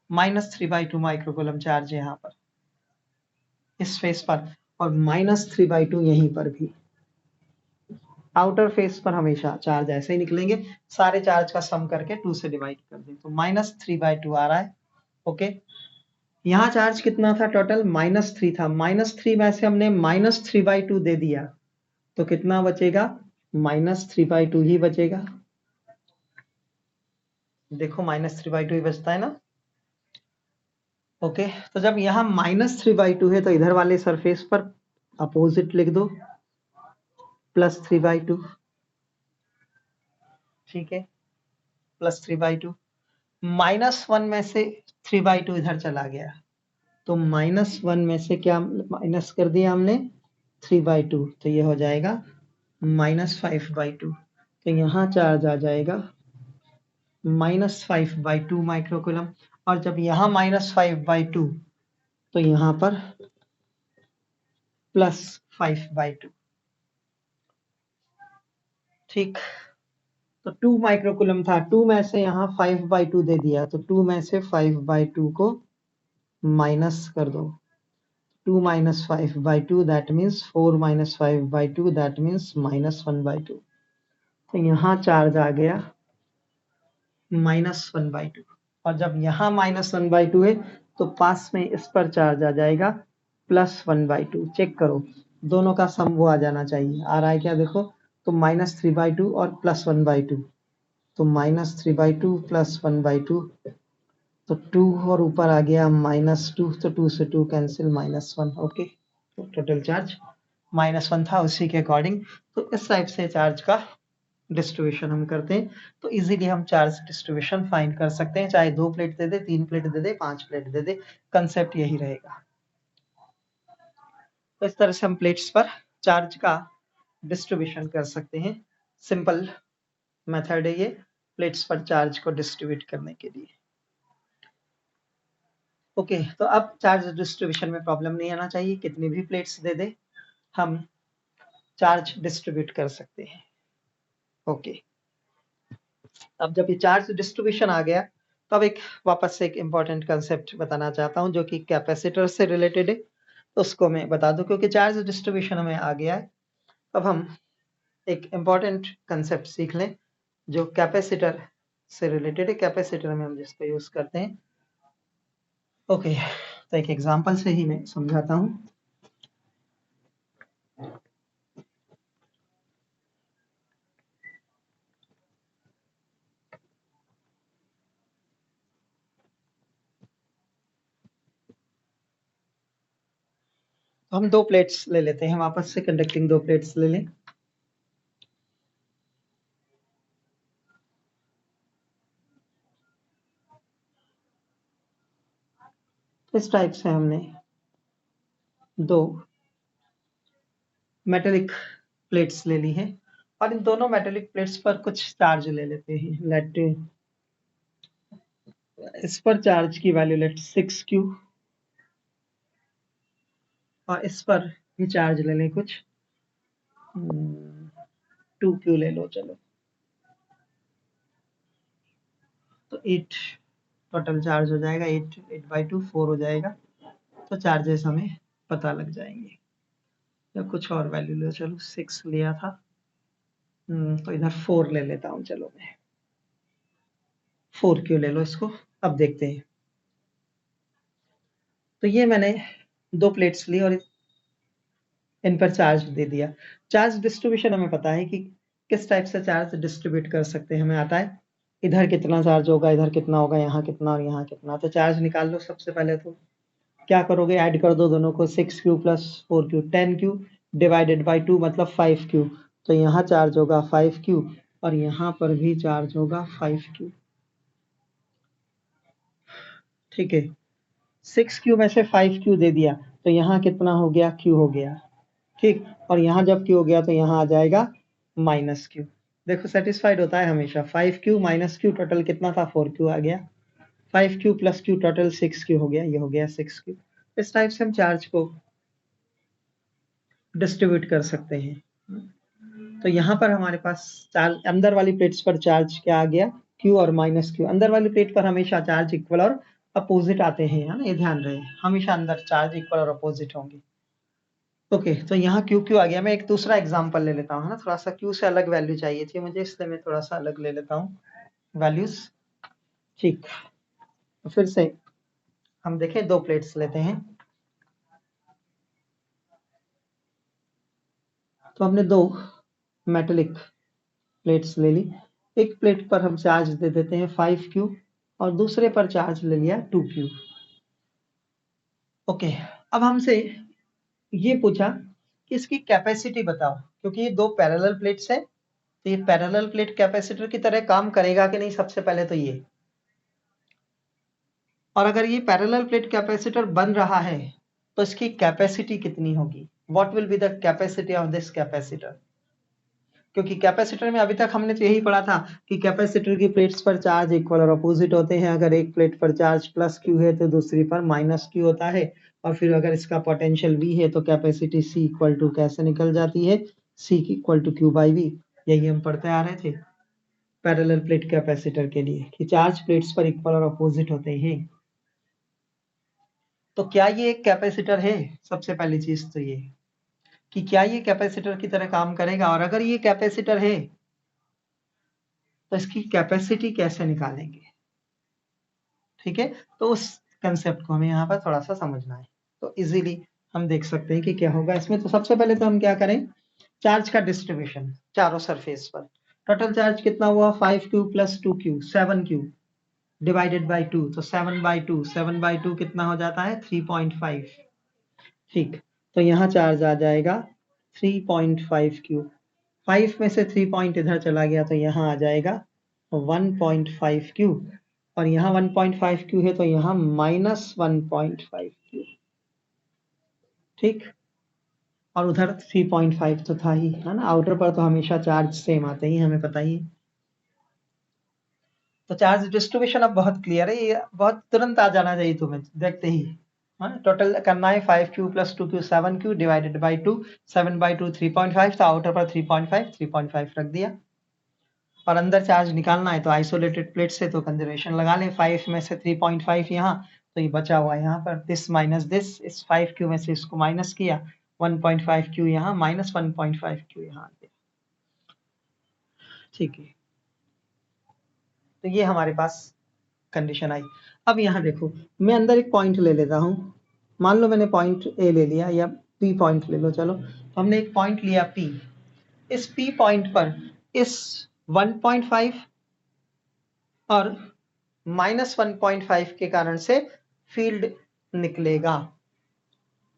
Speaker 1: -3/2 माइक्रोकूलम चार्ज है यहाँ पर इस फेस पर, और -3/2 यहीं पर भी। आउटर फेस पर हमेशा चार्ज ऐसे ही निकलेंगे, सारे चार्ज का सम करके 2 से डिवाइड कर दें, तो -3/2 आ रहा है। ओके, यहाँ चार्ज कितना था टोटल? -3 था। -3 में से हमने -3/2 दे दिया, तो कितना बचेगा? -3/2 ही बचेगा। देखो, -3/2 ही बचता है ना। ओके, तो जब यहाँ -3/2 है तो इधर वाले सरफेस पर अपोजिट लिख दो, +3/2। ठीक है, +3/2। -1 में से 3/2 इधर चला गया, तो -1 में से क्या माइनस कर दिया हमने? 3/2, तो ये हो जाएगा -5/2। तो यहाँ चार्ज आ जाएगा -5/2 माइक्रोकूलम। और जब यहाँ -5/2, तो यहाँ पर +5/2। ठीक, तो 2 माइक्रोकूलम था, 2 में से यहाँ 5/2 दे दिया, तो 2 में से 5/2 को माइनस कर दो। 2 minus 5/2 that means 4 minus 5/2 that means -1/2। तो यहाँ चार्ज आ गया -1/2। और जब यहाँ -1/2 है तो पास में इस पर चार्ज आ जाएगा +1/2। चेक करो, दोनों का सम वो आ जाना चाहिए। आ रहा है क्या? देखो, तो -3/2 और +1/2, तो -3/2 +1/2, तो 2 और ऊपर आ गया -2, तो 2 से 2 कैंसिल, -1। ओके, तो टोटल चार्ज -1 था उसी के अकॉर्डिंग। तो इस टाइप से चार्ज का डिस्ट्रीब्यूशन हम करते हैं, तो इजीली हम चार्ज डिस्ट्रीब्यूशन फाइंड कर सकते हैं, चाहे 2 प्लेट दे दे, 3 प्लेट दे दे, 5 प्लेट दे दे, कंसेप्ट यही रहेगा। तो इस तरह से हम प्लेट्स पर चार्ज का डिस्ट्रीब्यूशन कर सकते हैं। सिंपल मेथड है ये, प्लेट्स पर चार्ज को डिस्ट्रीब्यूट करने के लिए। ओके, तो अब चार्ज डिस्ट्रीब्यूशन में प्रॉब्लम नहीं आना चाहिए, कितनी भी प्लेट्स दे दे हम चार्ज डिस्ट्रीब्यूट कर सकते हैं। ओके, अब जब ये चार्ज डिस्ट्रीब्यूशन आ गया तो अब एक वापस से एक इंपॉर्टेंट कंसेप्ट बताना चाहता हूं जो कि कैपेसिटर से रिलेटेड है, तो उसको मैं बता दूं क्योंकि चार्ज डिस्ट्रीब्यूशन में आ गया है। अब हम एक इंपॉर्टेंट कंसेप्ट सीख लें जो कैपेसिटर से रिलेटेड है, कैपेसिटर में हम जिसको यूज करते हैं। ओके, तो एक एग्जांपल से ही मैं समझाता हूं। तो हम दो प्लेट्स ले लेते हैं, वापस से कंडक्टिंग दो प्लेट्स ले लें। इस टाइप से हमने दो मेटेलिक प्लेट्स ले ली है और इन दोनों मेटेलिक प्लेट्स पर कुछ चार्ज ले लेते हैं। लेट इस पर चार्ज की वैल्यू लेट 6Q और इस पर भी चार्ज ले लें कुछ 2Q ले लो चलो, तो 8 टोटल चार्ज हो जाएगा। 8/2 4 हो जाएगा। तो चार्जेस हमें पता लग जाएंगे। या कुछ और वैल्यू लो, चलो 6 लिया था, तो इधर 4 ले लेता हूँ। चलो मैं 4Q ले लो इसको। अब देखते हैं। तो ये मैंने दो प्लेट्स ली और इन पर चार्ज दे दिया। चार्ज डिस्ट्रीब्यूशन हमें पता है कि किस टाइप से चार्ज डिस्ट्रीब्यूट कर सकते हैं, हमें आता है इधर कितना चार्ज होगा, इधर कितना होगा, यहाँ कितना और यहाँ कितना। तो चार्ज निकाल लो। सबसे पहले तो क्या करोगे, ऐड कर दो दोनों को, 6Q plus 4Q, 10Q divided by 2 मतलब 5Q। तो यहाँ चार्ज होगा 5Q और यहाँ पर भी चार्ज होगा 5Q। ठीक है, 6Q में से 5Q दे दिया तो यहाँ कितना हो गया, Q हो गया। ठीक, और यहाँ जब Q हो गया तो यहाँ आ जाएगा -Q। देखो सेटिस्फाइड होता है हमेशा। 5Q माइनस Q टोटल कितना था, 4Q आ गया। 5Q plus Q total 6Q हो गया, ये हो गया 6Q। इस टाइप से हम चार्ज को डिस्ट्रीब्यूट कर सकते हैं। तो यहाँ पर हमारे पास चार्ज, अंदर वाली प्लेट्स पर चार्ज क्या आ गया, Q और -Q। अंदर वाली प्लेट पर हमेशा चार्ज इक्वल और अपोजिट आते हैं, है ना, ये ध्यान रहे, हमेशा अंदर चार्ज इक्वल और अपोजिट होंगे। ओके, तो यहाँ QQ आ गया। मैं एक दूसरा एग्जांपल ले लेता हूँ ना, थोड़ा सा Q से अलग वैल्यू चाहिए थी मुझे, इसलिए मैं थोड़ा सा अलग ले लेता हूँ वैल्यूज। ठीक, तो फिर से हम देखें, दो प्लेट्स लेते हैं। तो हमने दो मेटेलिक प्लेट्स ले ली। एक प्लेट पर हम चार्ज दे देते हैं 5Q और दूसरे पर चार्ज ले लिया 2Q। ओके, अब हमसे ये पूछा कि इसकी कैपेसिटी बताओ, क्योंकि ये दो पैरेलल प्लेट्स है, तो ये पैरेलल प्लेट कैपेसिटर की तरह काम करेगा कि नहीं, सबसे पहले तो ये। और अगर ये पैरेलल प्लेट कैपेसिटर बन रहा है तो इसकी कैपेसिटी कितनी होगी, what will be the capacity of this capacitor. क्योंकि कैपेसिटर में अभी तक हमने तो यही पढ़ा था कि कैपेसिटर की प्लेट्स पर चार्ज इक्वल और अपोजिट होते हैं। अगर एक प्लेट पर चार्ज +Q है तो दूसरी पर -Q होता है। और फिर अगर इसका पोटेंशियल V है तो कैपेसिटी C इक्वल टू कैसे निकल जाती है, C इक्वल टू Q/V। यही हम पढ़ते आ रहे थे पैरेलल प्लेट कैपेसिटर के लिए कि चार्ज प्लेट्स पर इक्वल और अपोजिट होते हैं। तो क्या ये एक कैपेसिटर है, सबसे पहली चीज तो ये कि क्या ये कैपेसिटर की तरह काम करेगा, और अगर ये कैपेसिटर है तो इसकी कैपेसिटी कैसे निकालेंगे। ठीक है, तो उस कंसेप्ट को हमें यहाँ पर थोड़ा सा समझना है। तो इजीली हम देख सकते हैं कि क्या होगा इसमें। तो सबसे पहले तो हम क्या करें, चार्ज का डिस्ट्रीब्यूशन चारों सरफेस पर। टोटल चार्ज कितना हुआ, 5Q plus 2Q 7Q divided by 2, तो 7/2, 7/2 कितना हो जाता है, 3.5। ठीक, तो यहाँ चार्ज आ जाएगा 3.5Q। 5 में से 3 पॉइंट इधर चला गया तो यहाँ आ जाएगा 1.5Q और यहाँ 1.5Q है तो यहाँ -1.5Q। ठीक, और उधर 3.5 तो था ही, है ना। आउटर पर तो हमेशा चार्ज सेम आते ही, हमें पता ही। तो चार्ज डिस्ट्रीब्यूशन अब बहुत क्लियर है, ये बहुत तुरंत आ जाना चाहिए तुम्हें देखते ही। टोटल करना है 5q + 2q 7q divided by 2, 7/2 3.5, तो आउटर पर 3.5 रख दिया। और अंदर चार्ज निकालना है तो आइसोलेटेड प्लेट से तो कंजर्वेशन लगा लें, 5 में से 3.5 यहाँ, तो ये बचा हुआ है यहाँ पर, दिस माइनस दिस, इस 5q में से इसको माइनस किया, 1.5q यहाँ माइनस 1.5q यहाँ, ठीक है। तो ये हमारे पास कंडीशन आई। अब यहाँ देखो, मैं अंदर एक पॉइंट ले लेता हूँ, मान लो मैंने पॉइंट ए ले लिया, या पी पॉइंट ले लो, चलो तो हमने एक पॉइंट लिया पी। इस पी पॉइंट पर इस 1.5 और -1.5 के कारण से फील्ड निकलेगा,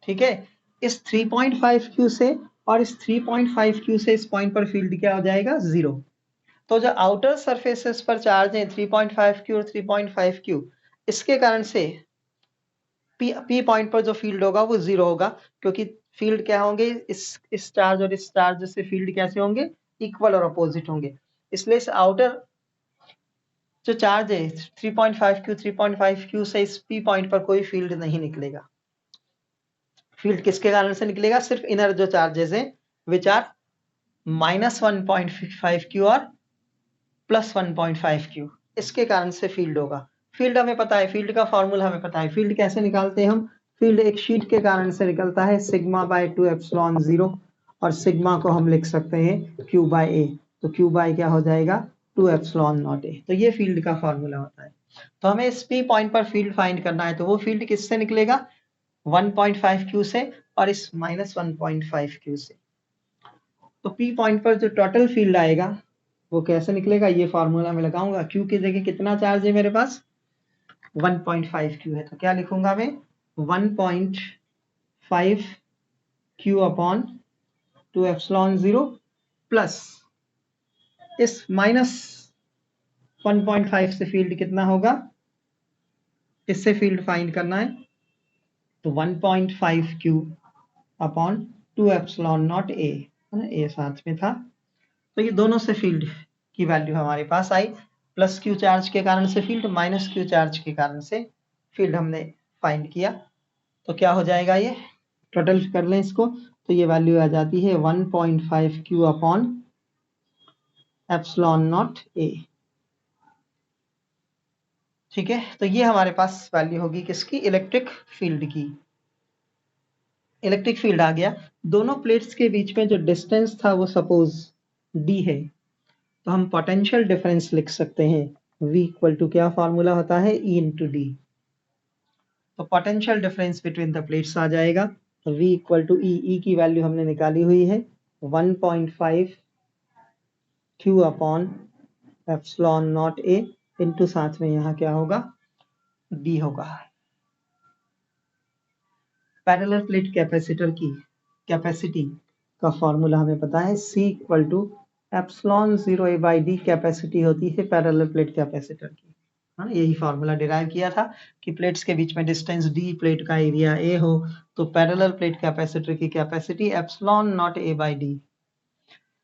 Speaker 1: ठीक है। इस 3.5q से और इस 3.5q से इस पॉइंट पर फील्ड क्या हो जाएगा, 0। तो जो आउटर सरफेसेस पर चार्ज है 3.5q और 3.5q, इसके कारण से पी पॉइंट पर जो फील्ड होगा वो 0 होगा, क्योंकि फील्ड क्या होंगे, इस चार्ज और इस चार्ज से फील्ड कैसे होंगे, इक्वल और अपोजिट होंगे। इसलिए इस आउटर जो चार्ज है 3.5q से इस पी पॉइंट पर कोई फील्ड नहीं निकलेगा। फील्ड किसके कारण से निकलेगा, सिर्फ इनर जो चार्जेस हैं विच आर -1.5q और +1.5q, इसके कारण से फील्ड होगा। फील्ड हमें पता है, फील्ड का फॉर्मूला हमें पता है। फील्ड कैसे निकालते हैं हम, फील्ड एक शीट के कारण से निकलता है, σ/2ε0, और सिग्मा को हम लिख सकते हैं q/a, तो q/ क्या हो जाएगा, 2ε0a। तो ये फील्ड का फॉर्मूला होता है। तो हमें इस पी पॉइंट पर फील्ड फाइंड करना है, तो वो फील्ड किससे निकलेगा, 1.5q से और इस -1.5q से। तो पी पॉइंट पर जो टोटल फील्ड आएगा वो कैसे निकलेगा, ये फॉर्मूला में लगाऊंगा। q की जगह कितना चार्ज है मेरे पास, 1.5q है, तो क्या लिखूंगा मैं, 1.5q/2ε0 प्लस इस -1.5 से फील्ड कितना होगा, इससे फील्ड फाइंड करना है, तो 1.5q/2ε0a, है ना, ए साथ में था। तो ये दोनों से फील्ड की वैल्यू हमारे पास आई, प्लस q चार्ज के कारण से फील्ड, माइनस q चार्ज के कारण से फील्ड हमने फाइंड किया। तो क्या हो जाएगा, ये टोटल कर लें इसको, तो ये वैल्यू आ जाती है 1.5q/ε0a, ठीक है। तो ये हमारे पास वैल्यू होगी किसकी, इलेक्ट्रिक फील्ड की। इलेक्ट्रिक फील्ड आ गया। दोनों प्लेट्स के बीच में जो डिस्टेंस था वो सपोज d है, तो हम पोटेंशियल डिफरेंस लिख सकते हैं, V = क्या फॉर्मूला होता है, E × D। तो potential difference between the plates आ जाएगा, तो V = E, E की वैल्यू हमने निकाली हुई है 1.5q/ε0a इंटू साथ में यहाँ क्या होगा, D होगा। पैरेलल प्लेट कैपेसिटर की कैपेसिटी का फॉर्मूला हमें पता है, C = ε0a/d कैपेसिटी होती है पैरेलल प्लेट कैपेसिटर की, हाँ, यही फॉर्मूला डिराइव किया था कि प्लेट्स के बीच में डिस्टेंस d, प्लेट का एरिया a हो, तो पैरेलल प्लेट कैपेसिटर की कैपेसिटी ε0a/d।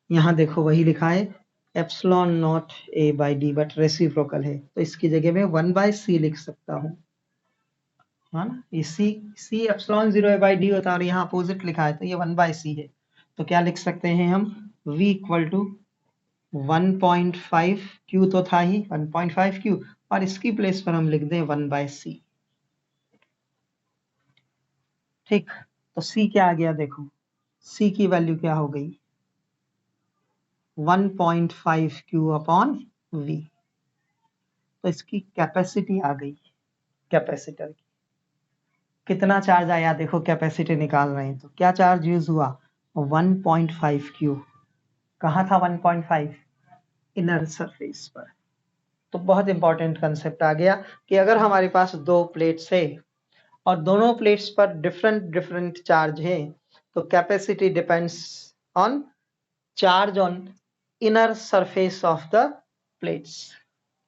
Speaker 1: यहाँ देखो वही लिखा है ε0a/d, बट रेसिप्रोकल है, तो इसकी जगह में 1/c लिख सकता हूँ, है ना। ये c ε0a/d होता है और यहाँ अपोजिट लिखा है, तो ये 1/c है। तो क्या लिख सकते हैं हम, V = 1.5q तो था ही, 1.5q, और इसकी प्लेस पर हम लिख दें 1/c, ठीक। तो c क्या आ गया, देखो c की वैल्यू क्या हो गई, 1.5q/v। तो इसकी कैपेसिटी आ गई, कैपेसिटर की कितना चार्ज आया, देखो कैपेसिटी निकाल रहे हैं तो क्या चार्ज यूज हुआ, 1.5q। कहाँ था 1.5, इनर सरफेस पर। तो बहुत इंपॉर्टेंट कंसेप्ट आ गया कि अगर हमारे पास दो प्लेट्स है और दोनों प्लेट्स पर डिफरेंट चार्ज है, तो capacity depends on charge on inner surface of the plates.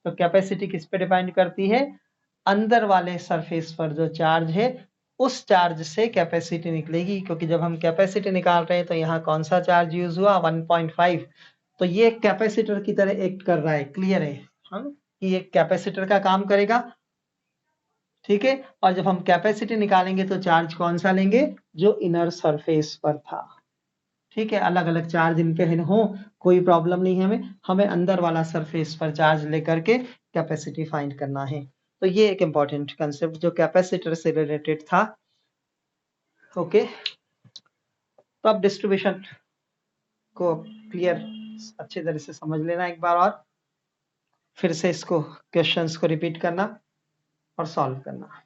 Speaker 1: तो कैपेसिटी किस पे डिपेंड करती है, अंदर वाले सरफेस पर जो चार्ज है उस चार्ज से कैपेसिटी निकलेगी, क्योंकि जब हम कैपेसिटी निकाल रहे हैं तो यहाँ कौन सा चार्ज यूज हुआ, 1.5, तो ये कैपेसिटर की तरह एक्ट कर रहा है, क्लियर है, हाँ? कि ये कैपेसिटर का काम करेगा, ठीक है। और जब हम कैपेसिटी निकालेंगे तो चार्ज कौन सा लेंगे, जो इनर सरफेस पर था, ठीक है। अलग अलग चार्ज इन पे हो, कोई प्रॉब्लम नहीं है, हमें अंदर वाला सरफेस पर चार्ज लेकर के कैपेसिटी फाइंड करना है। तो ये एक इंपॉर्टेंट कंसेप्ट जो कैपेसिटर से रिलेटेड था, ओके। तो अब डिस्ट्रीब्यूशन को क्लियर अच्छे तरह से समझ लेना एक बार, और फिर से इसको क्वेश्चंस को रिपीट करना और सॉल्व करना।